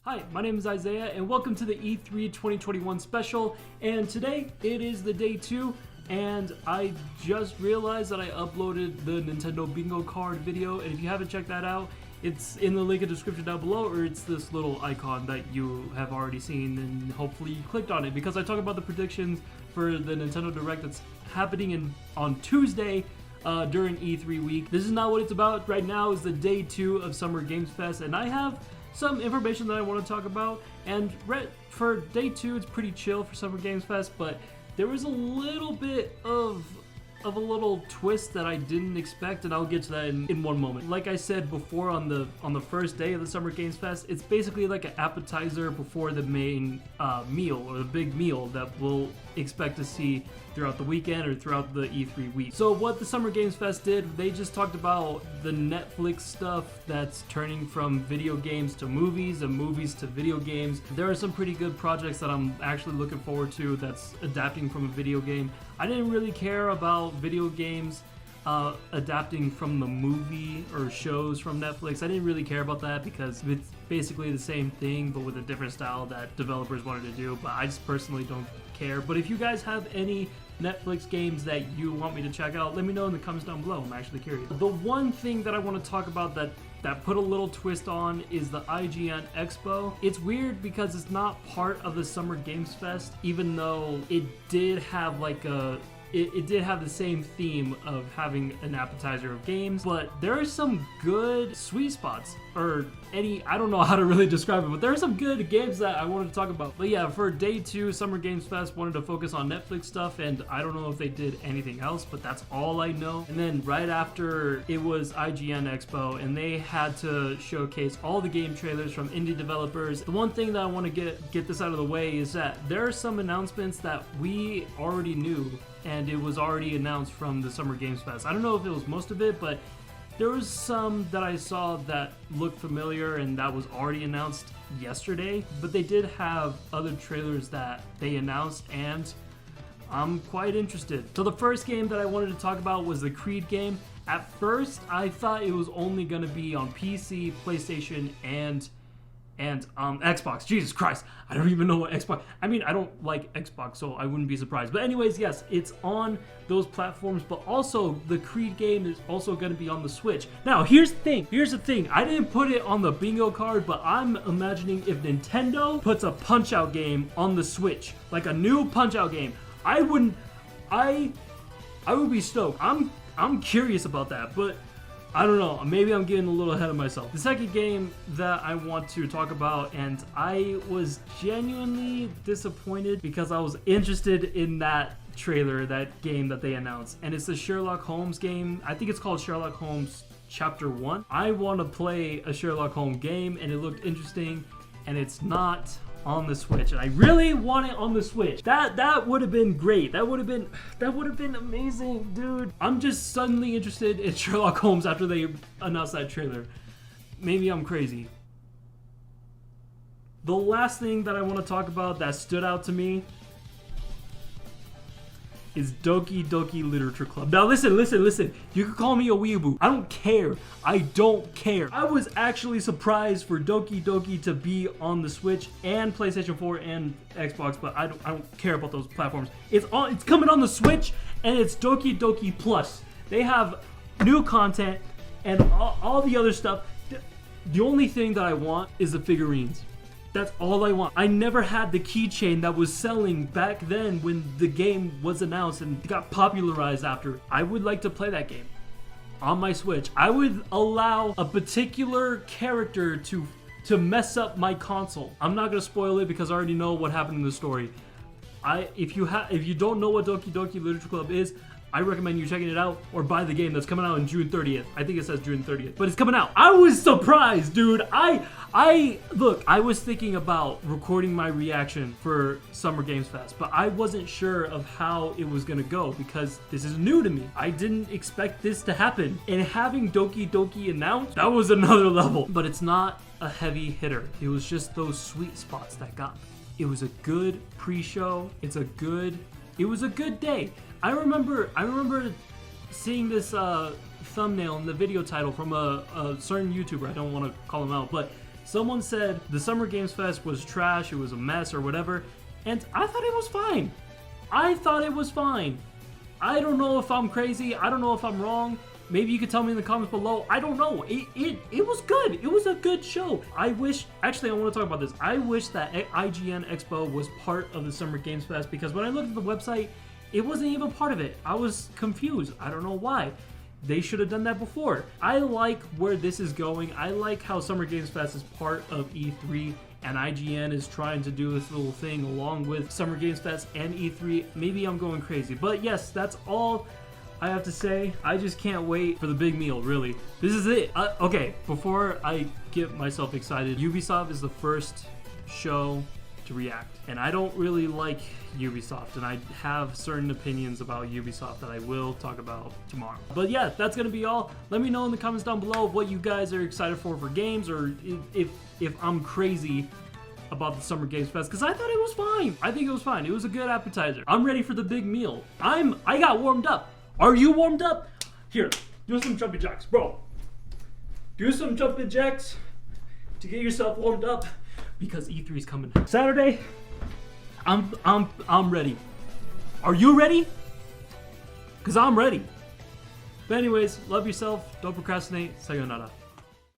Hi, my name is Isaiah and welcome to the E3 2021 special, and today it is the day 2 and I just realized that I uploaded the Nintendo bingo card video, and if you haven't checked that out, it's in the link in the description down below, or it's this little icon that you have already seen and hopefully you clicked on it, because I talk about the predictions for the Nintendo Direct that's happening on Tuesday during E3 week. This is not what it's about. Right now is the day 2 of Summer Games Fest, and I have some information that I want to talk about. And for day 2, it's pretty chill for Summer Games Fest, but there was a little bit of a little twist that I didn't expect, and I'll get to that in one moment. Like I said before, on the first day of the Summer Games Fest, it's basically like an appetizer before the main meal, or the big meal that we'll expect to see throughout the weekend or throughout the E3 week. So what the Summer Games Fest did, they just talked about the Netflix stuff that's turning from video games to movies and movies to video games. There are some pretty good projects that I'm actually looking forward to that's adapting from a video game. I didn't really care about video games adapting from the movie or shows from Netflix. I didn't really care about that because it's basically the same thing but with a different style that developers wanted to do, but I just personally don't care. But if you guys have any Netflix games that you want me to check out, let me know in the comments down below. I'm actually curious. The one thing that I want to talk about that put a little twist on is the IGN Expo. It's weird because it's not part of the Summer Games Fest, even though it did have like it did have the same theme of having an appetizer of games, but there are some good sweet spots, or I don't know how to really describe it, but there are some good games that I wanted to talk about. But yeah, for day 2, Summer Games Fest wanted to focus on Netflix stuff, and I don't know if they did anything else, but that's all I know. And then right after, it was IGN Expo, and they had to showcase all the game trailers from indie developers. The one thing that I want to get this out of the way is that there are some announcements that we already knew, and it was already announced from the Summer Games Fest. I don't know if it was most of it, but there was some that I saw that looked familiar and that was already announced yesterday. But they did have other trailers that they announced, and I'm quite interested. So the first game that I wanted to talk about was the Creed game. At first, I thought it was only going to be on PC, PlayStation, and Xbox. Jesus Christ, I don't even know what Xbox. I mean, I don't like Xbox, so I wouldn't be surprised. But anyways, yes, it's on those platforms, but also the Creed game is also going to be on the Switch. Now, here's the thing. I didn't put it on the bingo card, but I'm imagining if Nintendo puts a Punch-Out game on the Switch, like a new Punch-Out game, I would be stoked. I'm curious about that, but I don't know, maybe I'm getting a little ahead of myself. The second game that I want to talk about, and I was genuinely disappointed because I was interested in that trailer, that game that they announced, and it's the Sherlock Holmes game. I think it's called Sherlock Holmes Chapter 1. I want to play a Sherlock Holmes game, and it looked interesting, and it's not on the Switch, and I really want it on the Switch. That would have been great. That would have been amazing, dude. I'm just suddenly interested in Sherlock Holmes after they announced that trailer. Maybe I'm crazy. The last thing that I want to talk about that stood out to me is Doki Doki Literature Club. Now listen. You can call me a weeaboo. I don't care. I was actually surprised for Doki Doki to be on the Switch and PlayStation 4 and Xbox, but I don't care about those platforms. It's coming on the Switch, and it's Doki Doki Plus. They have new content and all the other stuff. The only thing that I want is the figurines. That's all I want. I never had the keychain that was selling back then when the game was announced and got popularized after. I would like to play that game on my Switch. I would allow a particular character to mess up my console. I'm not gonna spoil it because I already know what happened in the story. If you don't know what Doki Doki Literature Club is, I recommend you checking it out or buy the game that's coming out on June 30th. I think it says June 30th, but it's coming out. I was surprised, dude. Look, I was thinking about recording my reaction for Summer Games Fest, but I wasn't sure of how it was gonna go because this is new to me. I didn't expect this to happen. And having Doki Doki announced, that was another level. But it's not a heavy hitter. It was just those sweet spots that got me. It was a good pre-show. It was a good day. I remember seeing this thumbnail in the video title from a certain YouTuber. I don't want to call him out, but Someone said the Summer Games Fest was trash, it was a mess or whatever, and I thought it was fine. I thought it was fine. I don't know if I'm crazy, I don't know if I'm wrong. Maybe you could tell me in the comments below. I don't know. It was good. It was a good show. I wish, actually I want to talk about this. I wish that IGN Expo was part of the Summer Games Fest, because when I looked at the website, it wasn't even part of it. I was confused. I don't know why. They should have done that before. I like where this is going. I like how Summer Games Fest is part of E3 and IGN is trying to do this little thing along with Summer Games Fest and E3. Maybe I'm going crazy, but yes, that's all I have to say. I just can't wait for the big meal, really. This is it. Okay, before I get myself excited, Ubisoft is the first show to react. And I don't really like Ubisoft, and I have certain opinions about Ubisoft that I will talk about tomorrow. But yeah, that's gonna be all. Let me know in the comments down below what you guys are excited for games, or if I'm crazy about the Summer Games Fest, because I thought it was fine. I think it was fine. It was a good appetizer. I'm ready for the big meal. I got warmed up. Are you warmed up? Here, do some jumping jacks, bro. Do some jumping jacks to get yourself warmed up, because E3 is coming Saturday. I'm ready. Are you ready? Because I'm ready. But anyways, love yourself. Don't procrastinate. Sayonara.